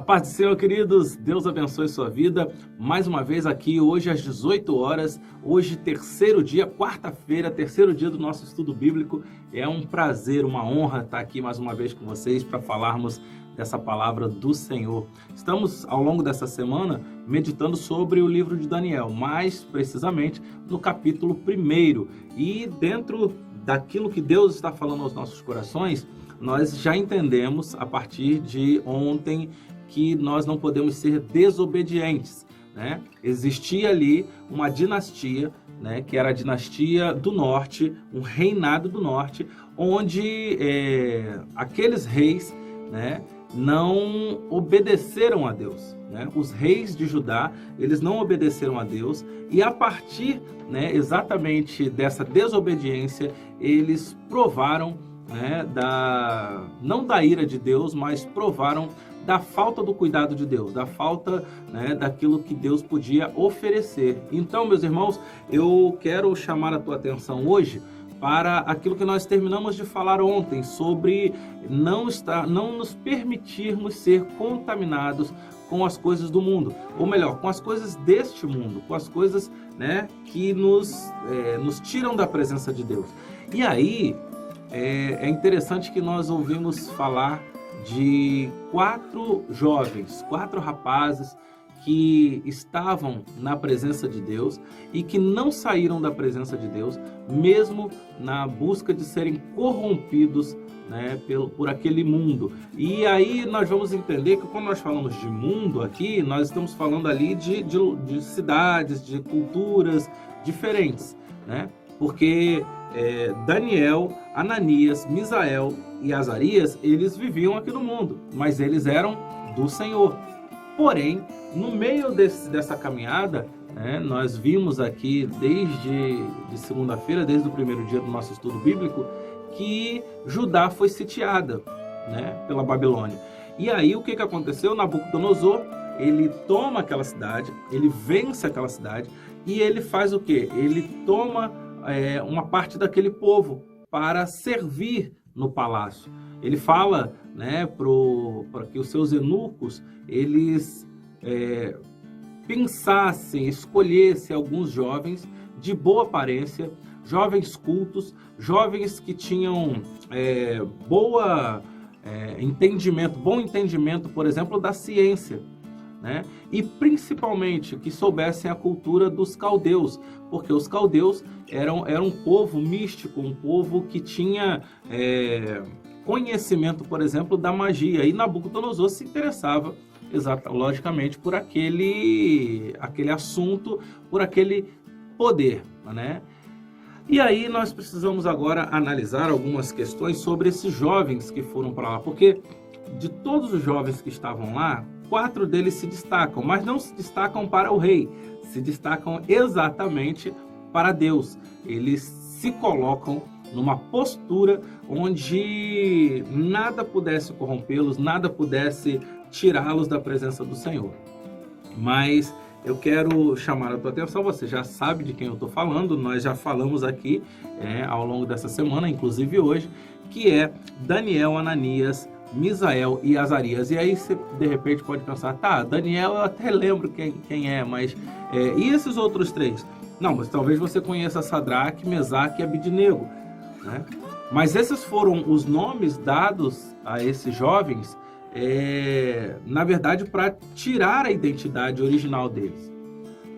paz do Senhor, queridos. Deus abençoe sua vida. Mais uma vez aqui, hoje às 18 horas. Hoje, terceiro dia, quarta-feira, terceiro dia do nosso estudo bíblico. É um prazer, uma honra estar aqui mais uma vez com vocês para falarmos dessa palavra do Senhor. Estamos, ao longo dessa semana, meditando sobre o livro de Daniel, mais precisamente no capítulo 1. E dentro daquilo que Deus está falando aos nossos corações, nós já entendemos, a partir de ontem, que nós não podemos ser desobedientes, né? Existia ali uma dinastia, né, que era a dinastia do norte, um reinado do norte, onde aqueles reis, né, não obedeceram a Deus, né? Os reis de Judá, eles não obedeceram a Deus, e a partir, né, exatamente dessa desobediência, eles provaram, né, não da ira de Deus, mas provaram da falta do cuidado de Deus, da falta, né, daquilo que Deus podia oferecer. Então, meus irmãos, eu quero chamar a tua atenção hoje para aquilo que nós terminamos de falar ontem, sobre não nos permitirmos ser contaminados com as coisas do mundo, ou melhor, com as coisas deste mundo, com as coisas, né, que nos tiram da presença de Deus. E aí, é interessante que nós ouvimos falar de 4 jovens, 4 rapazes que estavam na presença de Deus e que não saíram da presença de Deus, mesmo na busca de serem corrompidos, né, por aquele mundo. E aí nós vamos entender que quando nós falamos de mundo aqui, nós estamos falando ali de cidades, de culturas diferentes, né? Porque Daniel, Ananias, Misael e Azarias, eles viviam aqui no mundo, mas eles eram do Senhor. Porém, no meio dessa caminhada, né, nós vimos aqui desde segunda-feira, desde o primeiro dia do nosso estudo bíblico, que Judá foi sitiada, né, pela Babilônia. E aí o que aconteceu? Nabucodonosor, ele toma aquela cidade, ele vence aquela cidade e ele faz o quê? Ele toma uma parte daquele povo para servir no palácio. Ele fala, né, para que os seus eunucos, eles pensassem, escolhessem alguns jovens de boa aparência, jovens cultos, jovens que tinham bom entendimento, por exemplo, da ciência, né? E principalmente que soubessem a cultura dos caldeus, porque os caldeus eram um povo místico, um povo que tinha conhecimento, por exemplo, da magia. E Nabucodonosor se interessava, logicamente, por aquele assunto, por aquele poder, né? E aí nós precisamos agora analisar algumas questões sobre esses jovens que foram para lá, porque de todos os jovens que estavam lá, 4 deles se destacam, mas não se destacam para o rei, se destacam exatamente para Deus. Eles se colocam numa postura onde nada pudesse corrompê-los, nada pudesse tirá-los da presença do Senhor. Mas eu quero chamar a tua atenção, você já sabe de quem eu estou falando, nós já falamos aqui ao longo dessa semana, inclusive hoje, que é Daniel, Ananias, Misael e Azarias. E aí você de repente pode pensar, tá, Daniel eu até lembro quem é, mas e esses outros 3? Não, mas talvez você conheça Sadraque, Mesaque e Abidnego, né? Mas esses foram os nomes dados a esses jovens, na verdade, para tirar a identidade original deles.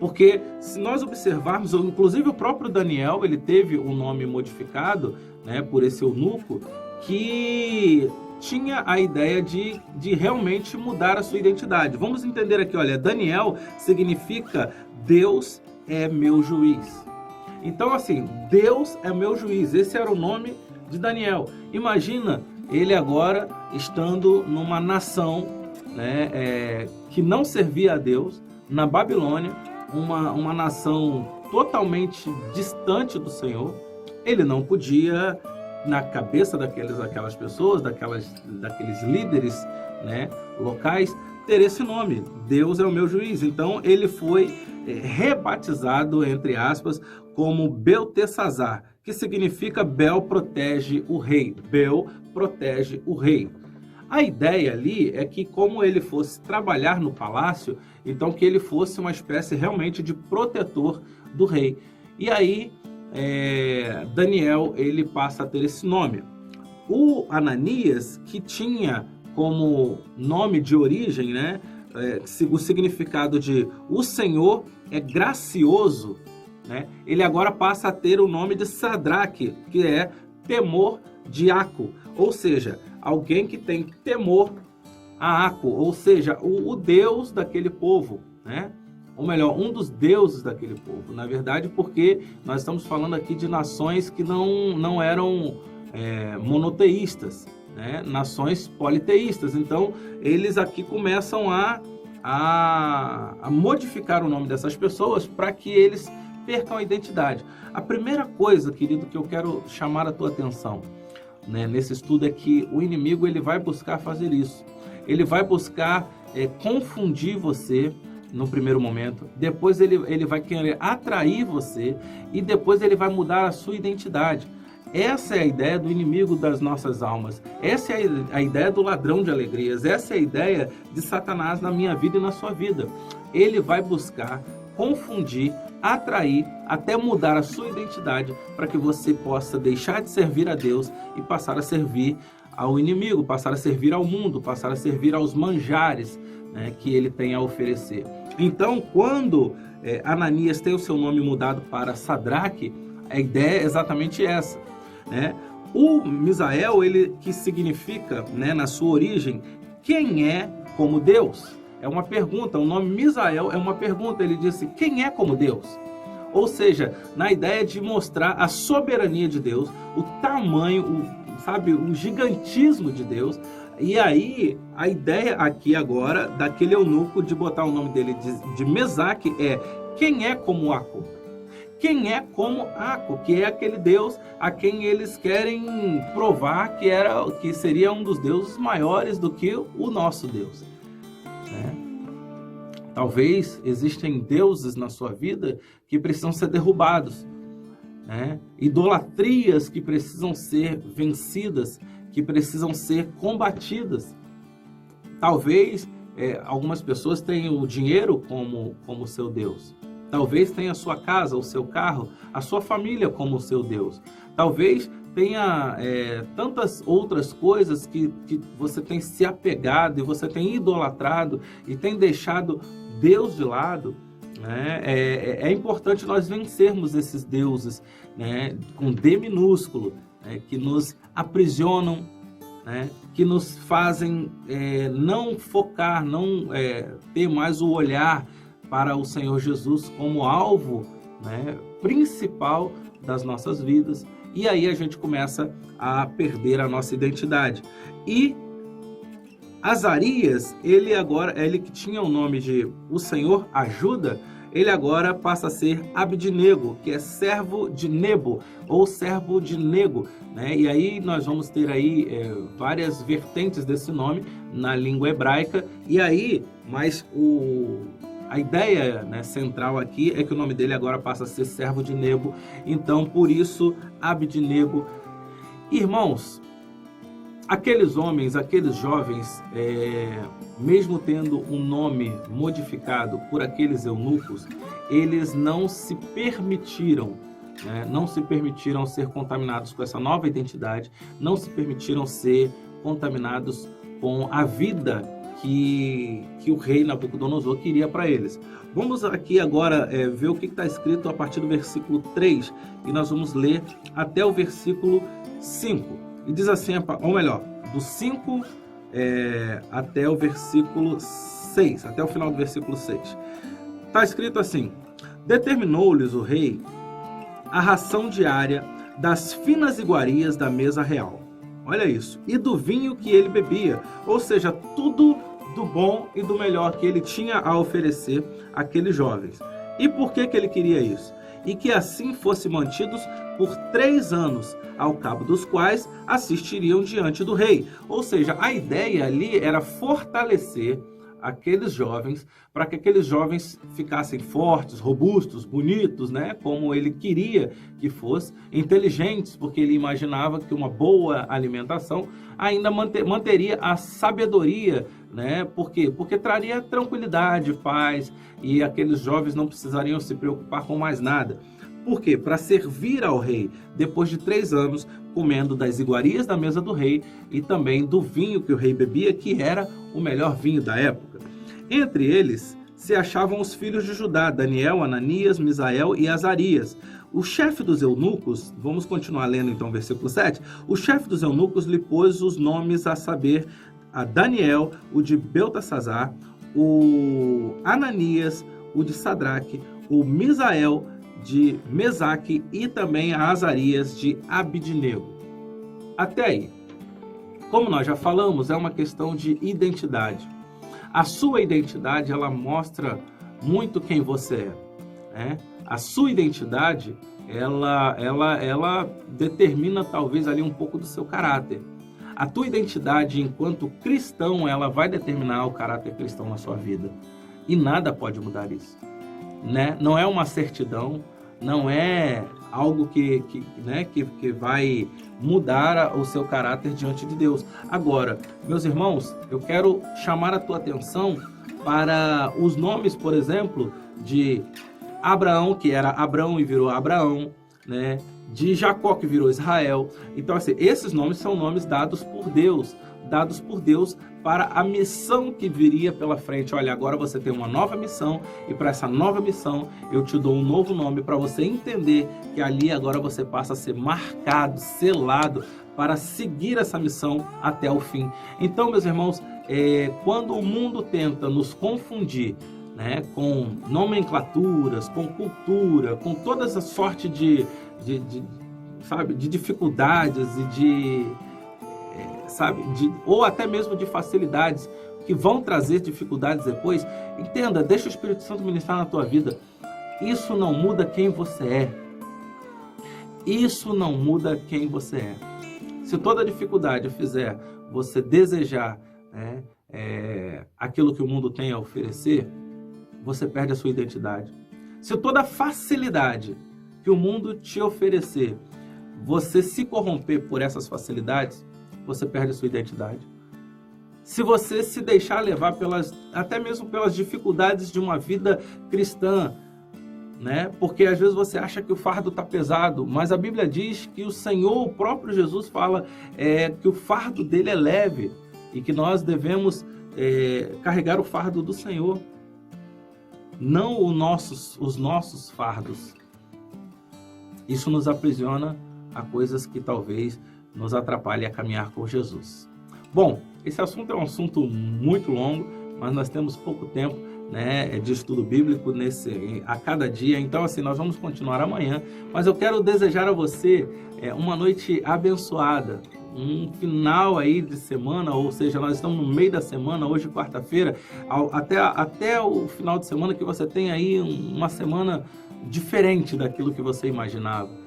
Porque se nós observarmos, inclusive o próprio Daniel, ele teve um nome modificado, né, por esse eunuco, que tinha a ideia de realmente mudar a sua identidade. Vamos entender aqui, olha, Daniel significa Deus é meu juiz. Então, assim, Deus é meu juiz. Esse era o nome de Daniel. Imagina ele agora estando numa nação, né, que não servia a Deus, na Babilônia, uma nação totalmente distante do Senhor. Ele não podia, na cabeça daquelas pessoas, daqueles líderes, né, locais, ter esse nome, Deus é o meu juiz. Então ele foi rebatizado, entre aspas, como Beltesazar, que significa Bel protege o rei. Bel protege o rei. A ideia ali é que, como ele fosse trabalhar no palácio, então que ele fosse uma espécie realmente de protetor do rei. E aí, Daniel, ele passa a ter esse nome. O Ananias, que tinha como nome de origem, né, o significado de o Senhor é gracioso, né, ele agora passa a ter o nome de Sadraque, que é temor de Aco, ou seja, alguém que tem temor a Aco, ou seja, o Deus daquele povo, né? Ou melhor, um dos deuses daquele povo. Na verdade, porque nós estamos falando aqui de nações que não eram monoteístas, né? Nações politeístas. Então, eles aqui começam a modificar o nome dessas pessoas para que eles percam a identidade. A primeira coisa, querido, que eu quero chamar a tua atenção, né, nesse estudo é que o inimigo ele vai buscar fazer isso. Ele vai buscar confundir você no primeiro momento, depois ele vai querer atrair você e depois ele vai mudar a sua identidade. Essa é a ideia do inimigo das nossas almas. Essa é a ideia do ladrão de alegrias. Essa é a ideia de Satanás na minha vida e na sua vida. Ele vai buscar confundir, atrair, até mudar a sua identidade para que você possa deixar de servir a Deus e passar a servir ao inimigo, passar a servir ao mundo, passar a servir aos manjares, né, que ele tem a oferecer. Então, quando Ananias tem o seu nome mudado para Sadraque, a ideia é exatamente essa, né? O Misael, ele que significa, né, na sua origem, quem é como Deus? É uma pergunta, o nome Misael é uma pergunta, ele disse, quem é como Deus? Ou seja, na ideia de mostrar a soberania de Deus, o tamanho, o gigantismo de Deus. E aí, a ideia aqui agora, daquele eunuco de botar o nome dele de Mesaque é, quem é como Aco? Quem é como Aco, que é aquele Deus a quem eles querem provar que seria um dos deuses maiores do que o nosso Deus, né? Talvez existem deuses na sua vida que precisam ser derrubados, né? Idolatrias que precisam ser vencidas, que precisam ser combatidas. Talvez algumas pessoas tenham o dinheiro como seu Deus. Talvez tenha a sua casa, o seu carro, a sua família como seu Deus. Talvez tenha tantas outras coisas que você tem se apegado e você tem idolatrado e tem deixado Deus de lado, né? É importante nós vencermos esses deuses, né, com D minúsculo, que nos aprisionam, né, que nos fazem não focar, não ter mais o olhar para o Senhor Jesus como alvo, né, principal das nossas vidas. E aí a gente começa a perder a nossa identidade. E Azarias, ele que tinha o nome de o Senhor ajuda, ele agora passa a ser Abidnego, que é servo de Nebo, ou servo de Nego, né? E aí nós vamos ter aí várias vertentes desse nome na língua hebraica. E aí, mas a ideia, né, central aqui é que o nome dele agora passa a ser servo de Nebo. Então, por isso, Abidnego. Irmãos, aqueles homens, aqueles jovens, mesmo tendo um nome modificado por aqueles eunucos, eles não se permitiram, né, não se permitiram ser contaminados com essa nova identidade, não se permitiram ser contaminados com a vida que o rei Nabucodonosor queria para eles. Vamos aqui agora ver o que está escrito a partir do versículo 3, e nós vamos ler até o versículo 5. E diz assim, ou melhor, do 5 até o versículo 6, até o final do versículo 6. Está escrito assim: determinou-lhes o rei a ração diária das finas iguarias da mesa real. Olha isso. E do vinho que ele bebia, ou seja, tudo do bom e do melhor que ele tinha a oferecer àqueles jovens. E por que ele queria isso? E que assim fossem mantidos por 3 anos, ao cabo dos quais assistiriam diante do rei. Ou seja, a ideia ali era fortalecer aqueles jovens, para que aqueles jovens ficassem fortes, robustos, bonitos, né? Como ele queria que fosse, inteligentes, porque ele imaginava que uma boa alimentação ainda manteria a sabedoria, né? Por quê? Porque traria tranquilidade, paz, e aqueles jovens não precisariam se preocupar com mais nada. Por quê? Para servir ao rei, depois de 3 anos comendo das iguarias da mesa do rei e também do vinho que o rei bebia, que era o melhor vinho da época. Entre eles se achavam os filhos de Judá, Daniel, Ananias, Misael e Azarias. O chefe dos eunucos, vamos continuar lendo então o versículo 7, o chefe dos eunucos lhe pôs os nomes a saber, a Daniel, o de Beltesazar, o Ananias, o de Sadraque, o Misael, de Mesaque e também a Azarias de Abidnego. Até aí, como nós já falamos, é uma questão de identidade. A sua identidade, ela mostra muito quem você é, né? A sua identidade, ela determina talvez ali um pouco do seu caráter. A tua identidade enquanto cristão, ela vai determinar o caráter cristão na sua vida. E nada pode mudar isso, né? Não é uma certidão, não é algo que vai mudar o seu caráter diante de Deus. Agora, meus irmãos, eu quero chamar a tua atenção para os nomes, por exemplo, de Abraão, que era Abrão e virou Abraão, né? De Jacó, que virou Israel. Então, assim, esses nomes são nomes dados por Deus para a missão que viria pela frente. Olha, agora você tem uma nova missão e para essa nova missão eu te dou um novo nome para você entender que ali agora você passa a ser marcado, selado para seguir essa missão até o fim. Então, meus irmãos, quando o mundo tenta nos confundir, né, com nomenclaturas, com cultura, com toda essa sorte de dificuldades e ou até mesmo de facilidades que vão trazer dificuldades depois, entenda, deixa o Espírito Santo ministrar na tua vida. Isso não muda quem você é. Isso não muda quem você é. Se toda dificuldade fizer você desejar, né, aquilo que o mundo tem a oferecer, você perde a sua identidade. Se toda facilidade que o mundo te oferecer, você se corromper por essas facilidades, você perde a sua identidade. Se você se deixar levar até mesmo pelas dificuldades de uma vida cristã, né? Porque às vezes você acha que o fardo está pesado, mas a Bíblia diz que o Senhor, o próprio Jesus, fala que o fardo dele é leve e que nós devemos carregar o fardo do Senhor, não os nossos fardos. Isso nos aprisiona a coisas que talvez nos atrapalhem a caminhar com Jesus. Bom, esse assunto é um assunto muito longo, mas nós temos pouco tempo, né, de estudo bíblico a cada dia. Então, assim, nós vamos continuar amanhã, mas eu quero desejar a você uma noite abençoada, um final aí de semana, ou seja, nós estamos no meio da semana, hoje quarta-feira, até o final de semana, que você tenha aí uma semana diferente daquilo que você imaginava.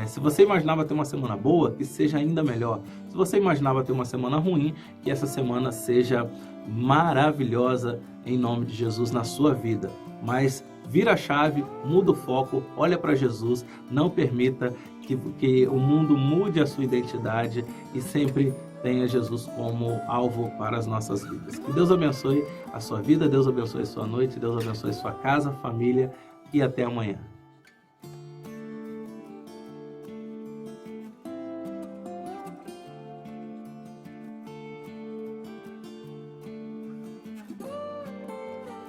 Se você imaginava ter uma semana boa, que seja ainda melhor. Se você imaginava ter uma semana ruim, que essa semana seja maravilhosa em nome de Jesus na sua vida. Mas vira a chave, muda o foco, olha para Jesus, não permita que o mundo mude a sua identidade e sempre tenha Jesus como alvo para as nossas vidas. Que Deus abençoe a sua vida, Deus abençoe a sua noite, Deus abençoe a sua casa, família e até amanhã.